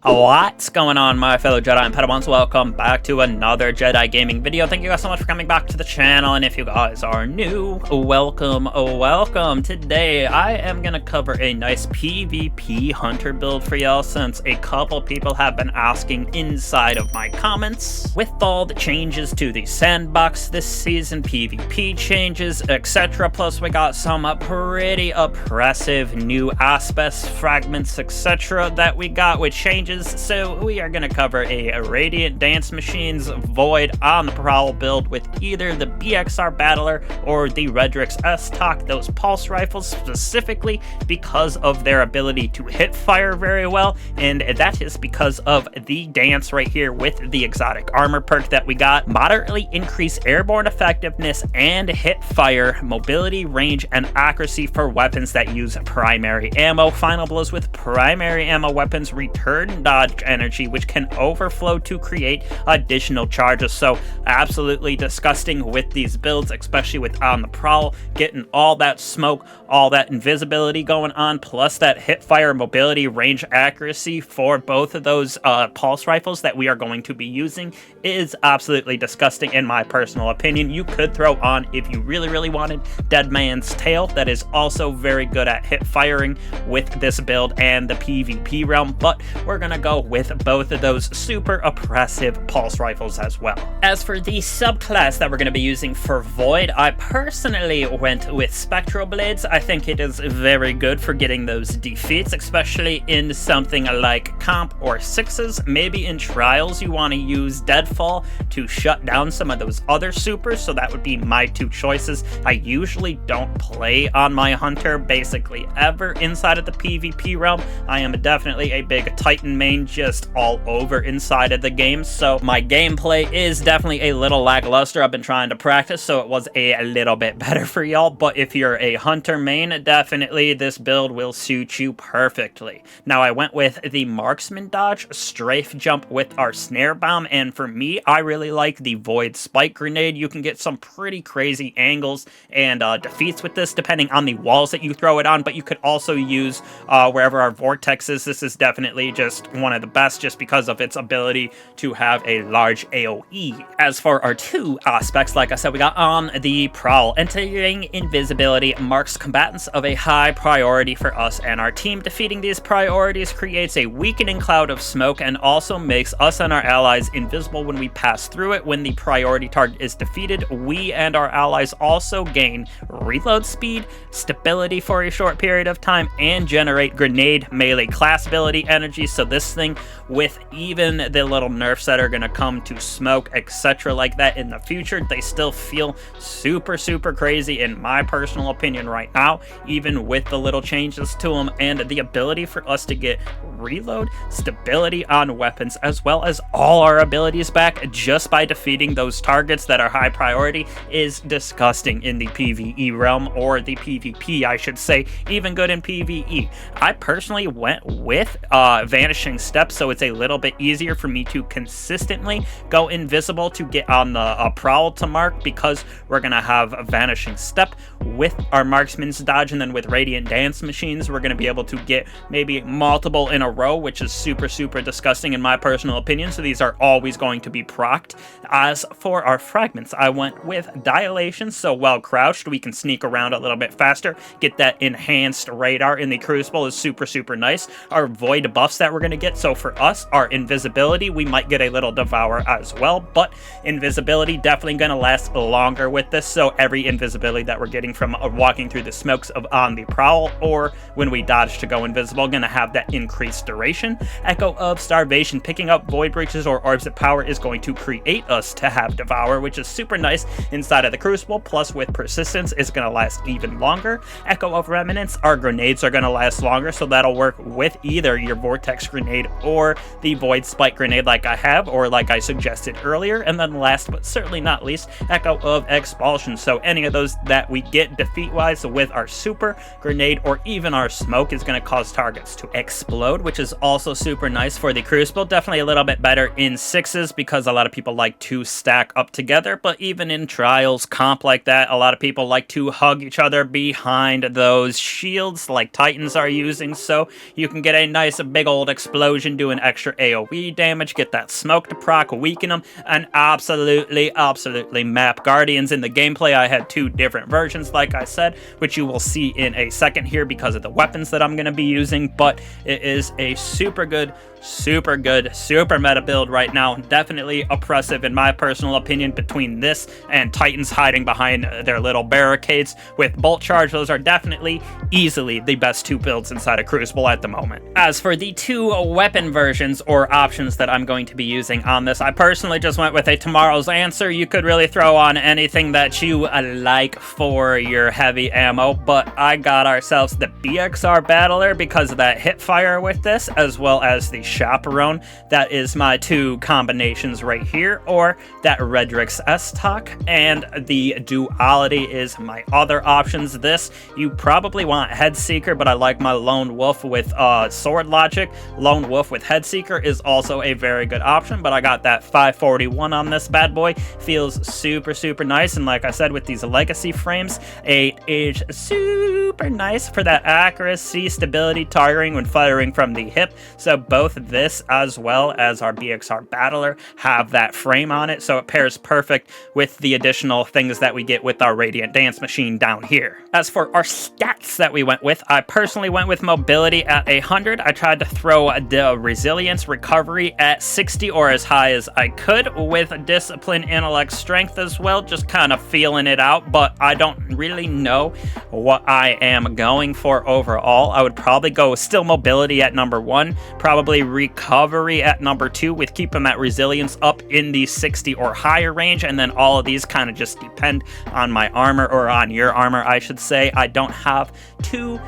What's going on, my fellow Jedi and Padawans? Welcome back to another Jedi gaming video. Thank you guys so much for coming back to the channel, and if you guys are new, welcome. Today, I am gonna cover a nice PvP hunter build for y'all, since a couple people have been asking inside of my comments. With all the changes to the sandbox this season, PvP changes, etc., plus we got some pretty oppressive new aspects, fragments, etc. that we got with changes. So we are going to cover a Radiant Dance Machines Void on the Prowl build with either the BXR Battler or the Redrix S-Talk, those pulse rifles specifically because of their ability to hit fire very well, and that is because of the dance right here with the exotic armor perk that we got. Moderately increase airborne effectiveness and hit fire, mobility, range, and accuracy for weapons that use primary ammo. Final blows with primary ammo weapons return dodge energy, which can overflow to create additional charges. So absolutely disgusting with these builds, especially with On the Prowl, getting all that smoke, all that invisibility going on, plus that hit fire, mobility, range, accuracy for both of those pulse rifles that we are going to be using is absolutely disgusting in my personal opinion. You could throw on, if you really wanted, Dead Man's Tail. That is also very good at hit firing with this build and the PvP realm, but we're gonna go with both of those super oppressive pulse rifles as well. As for the subclass that we're going to be using for Void, I personally went with Spectral Blades. I think it is very good for getting those defeats, especially in something like Comp or Sixes. Maybe in Trials you want to use Deadfall to shut down some of those other supers, so that would be my two choices. I usually don't play on my Hunter basically ever inside of the PvP realm. I am definitely a big Titan main, just all over inside of the game, so my gameplay is definitely a little lackluster. I've been trying to practice, so it was a little bit better for y'all, but if you're a Hunter main, definitely this build will suit you perfectly. Now, I went with the Marksman Dodge, Strafe Jump with our Snare Bomb, and for me, I really like the Void Spike Grenade. You can get some pretty crazy angles and defeats with this, depending on the walls that you throw it on, but you could also use wherever our Vortex is. This is definitely just one of the best just because of its ability to have a large AoE. As for our two aspects, like I said, we got On the Prowl. Entering invisibility marks combatants of a high priority for us and our team. Defeating these priorities creates a weakening cloud of smoke and also makes us and our allies invisible when we pass through it. When the priority target is defeated, we and our allies also gain reload speed, stability for a short period of time, and generate grenade melee class ability energy. So this thing, with even the little nerfs that are going to come to smoke, etc. like that in the future, they still feel super crazy in my personal opinion right now, even with the little changes to them, and the ability for us to get reload, stability on weapons, as well as all our abilities back just by defeating those targets that are high priority is disgusting in the PvE realm, or the PvP I should say, even good in PvE. I personally went with Vanishing Step, so it's a little bit easier for me to consistently go invisible to get on the Prowl to mark, because we're gonna have a Vanishing Step with our Marksman's Dodge, and then with Radiant Dance Machines we're gonna be able to get maybe multiple in a row, which is super disgusting in my personal opinion, so these are always going to be procced. As for our fragments, I went with Dilation, so while crouched we can sneak around a little bit faster, get that enhanced radar in the Crucible is super nice. Our Void buffs that we're gonna get, so for us, our invisibility, we might get a little Devour as well, but invisibility definitely gonna last longer with this, so every invisibility that we're getting from walking through the smokes of On the Prowl, or when we dodge to go invisible, gonna have that increased duration. Echo of Starvation, picking up Void Breaches or Orbs of Power is going to create us to have Devour, which is super nice inside of the Crucible, plus with Persistence is gonna last even longer. Echo of Remnants, our grenades are gonna last longer, so that'll work with either your Vortex Grenade or the Void Spike Grenade like I have, or like I suggested earlier. And then last but certainly not least, Echo of Expulsion, so any of those that we get defeat wise with our super grenade or even our smoke is going to cause targets to explode, which is also super nice for the Crucible. Definitely a little bit better in Sixes because a lot of people like to stack up together, but even in Trials, Comp like that, a lot of people like to hug each other behind those shields like Titans are using, so you can get a nice big old explosion explosion, doing extra AoE damage, get that smoke to proc, weaken them, and absolutely map Guardians. In the gameplay, I had 2 different versions, like I said, which you will see in a second here because of the weapons that I'm going to be using, but it is a super good, super meta build right now. Definitely oppressive in my personal opinion. Between this and Titans hiding behind their little barricades with bolt charge, those are definitely easily the best 2 builds inside of Crucible at the moment. As for the 2 weapon versions or options that I'm going to be using on this, I personally just went with a Tomorrow's Answer. You could really throw on anything that you like for your heavy ammo, but I got ourselves the BXR Battler because of that hip fire with this, as well as the Chaperone. That is my 2 combinations right here, or that Redrix S-Talk, and the Duality is my other options. This, you probably want Headseeker, but I like my Lone Wolf with Sword Logic. Lone Wolf with Headseeker is also a very good option, but I got that 541 on this bad boy. Feels super nice, and like I said, with these legacy frames, it is super nice for that accuracy, stability, targeting when firing from the hip. So both this as well as our BXR Battler have that frame on it, so it pairs perfect with the additional things that we get with our Radiant Dance Machine down here. As for our stats that we went with, I personally went with mobility at 100. I tried to throw the resilience recovery at 60 or as high as I could, with discipline, intellect, strength as well, just kind of feeling it out, but I don't really know what I am going for overall. I would probably go still mobility at number 1, probably recovery at number 2, with keeping that resilience up in the 60 or higher range, and then all of these kind of just depend on my armor, or on your armor I should say. I don't have too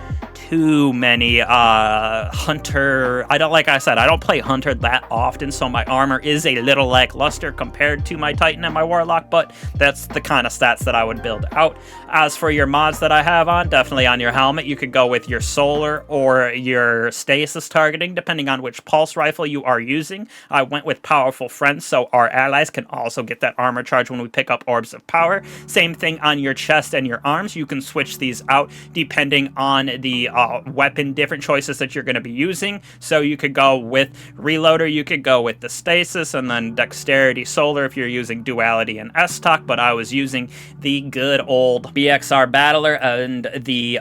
many hunter. Like I said, I don't play hunter that often, so my armor is a little lackluster compared to my Titan and my Warlock, but that's the kind of stats that I would build out. As for your mods that I have on, definitely on your helmet, you could go with your solar or your stasis targeting, depending on which pulse rifle you are using. I went with Powerful Friends, so our allies can also get that armor charge when we pick up Orbs of Power. Same thing on your chest and your arms. You can switch these out depending on the weapon, different choices that you're going to be using. So you could go with Reloader, you could go with the Stasis, and then Dexterity Solar if you're using Duality and S-Talk, but I was using the good old BXR Battler and the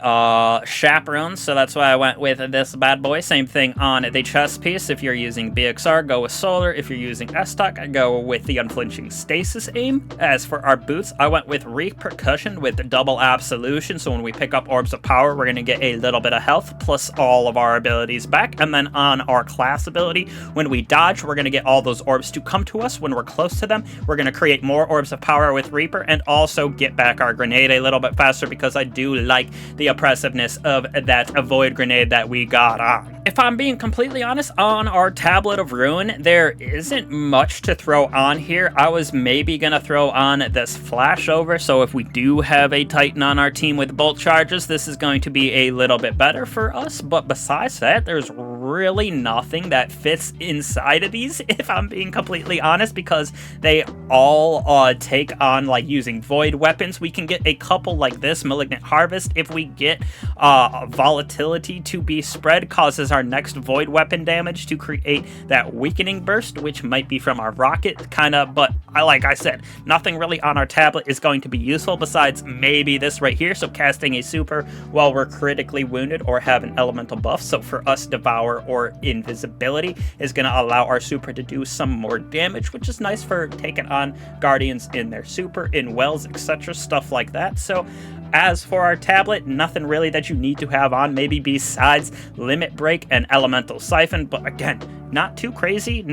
Chaperone, so that's why I went with this bad boy. Same thing on the chest piece. If you're using BXR, go with Solar. If you're using S-Talk, I go with the Unflinching Stasis aim. As for our boots, I went with Repercussion with the double Absolution, so when we pick up Orbs of Power, we're going to get a little bit of health plus all of our abilities back. And then on our class ability, when we dodge, we're going to get all those orbs to come to us when we're close to them. We're going to create more Orbs of Power with Reaper, and also get back our grenade a little bit faster, because I do like the oppressiveness of that Avoid grenade that we got on. If I'm being completely honest, on our Tablet of Ruin, there isn't much to throw on here. I was maybe going to throw on this flashover, so if we do have a Titan on our team with bolt charges, this is going to be a little bit better for us, but besides that, there's really nothing that fits inside of these, if I'm being completely honest, because they all take on, like, using void weapons. We can get a couple like this, Malignant Harvest, if we get volatility to be spread, causes our next void weapon damage to create that weakening burst, which might be from our rocket, kind of, but like I said, nothing really on our tablet is going to be useful besides maybe this right here, so casting a super while we're critically wounded or have an elemental buff. So for us, Devour or Invisibility is going to allow our super to do some more damage, which is nice for taking on Guardians in their super, in wells, etc., stuff like that. So as for our tablet, nothing really that you need to have on, maybe besides Limit Break and Elemental Siphon, but again, not too crazy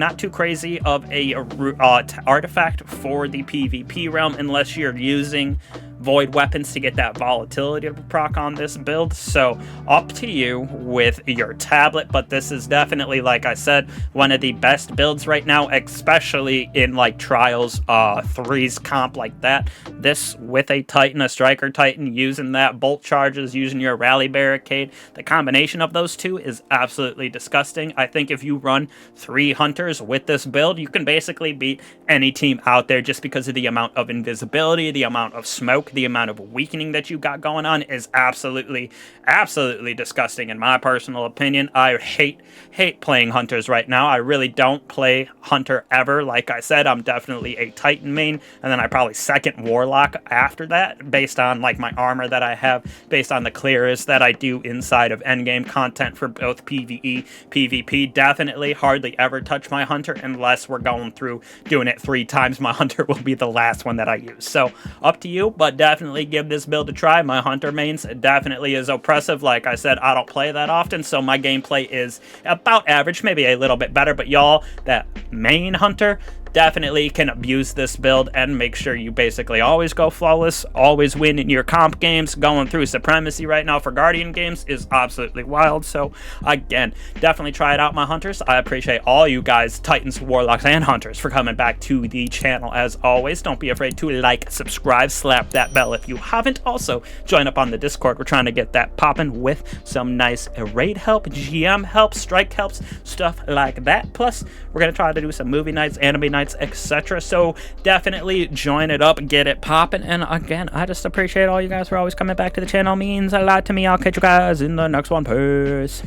of a artifact for the PvP realm, unless you're using void weapons to get that volatility to proc on this build. So up to you with your tablet, but this is definitely, like I said, one of the best builds right now, especially in like Trials 3's comp like that. This with a Titan, a Striker Titan, using that bolt charges, using your Rally Barricade, the combination of those two is absolutely disgusting. I think if you run 3 Hunters with this build, you can basically beat any team out there, just because of the amount of invisibility, the amount of smoke the amount of weakening that you got going on is absolutely disgusting in my personal opinion. I hate playing hunters right now. I really don't play hunter ever. Like I said, I'm definitely a Titan main, and then I probably second warlock after that, based on like my armor that I have, based on the clearest that I do inside of endgame content for both PvE, PvP. Definitely hardly ever touch my hunter unless we're going through doing it 3 times. My hunter will be the last one that I use. So up to you, but definitely give this build a try. My hunter mains definitely is oppressive. Like I said, I don't play that often, so my gameplay is about average, maybe a little bit better, but y'all that main hunter definitely can abuse this build and make sure you basically always go flawless, always win in your comp games. Going through supremacy right now for Guardian games is absolutely wild. So again, definitely try it out, my hunters. I appreciate all you guys, Titans, Warlocks, and Hunters, for coming back to the channel as always. Don't be afraid to like, subscribe, slap that bell if you haven't. Also, join up on the Discord. We're trying to get that popping with some nice raid help, GM help, strike helps, stuff like that. Plus, we're going to try to do some movie nights, anime nights, etc. So definitely join it up, get it popping. And again, I just appreciate all you guys for always coming back to the channel. Means a lot to me. I'll catch you guys in the next one. Peace.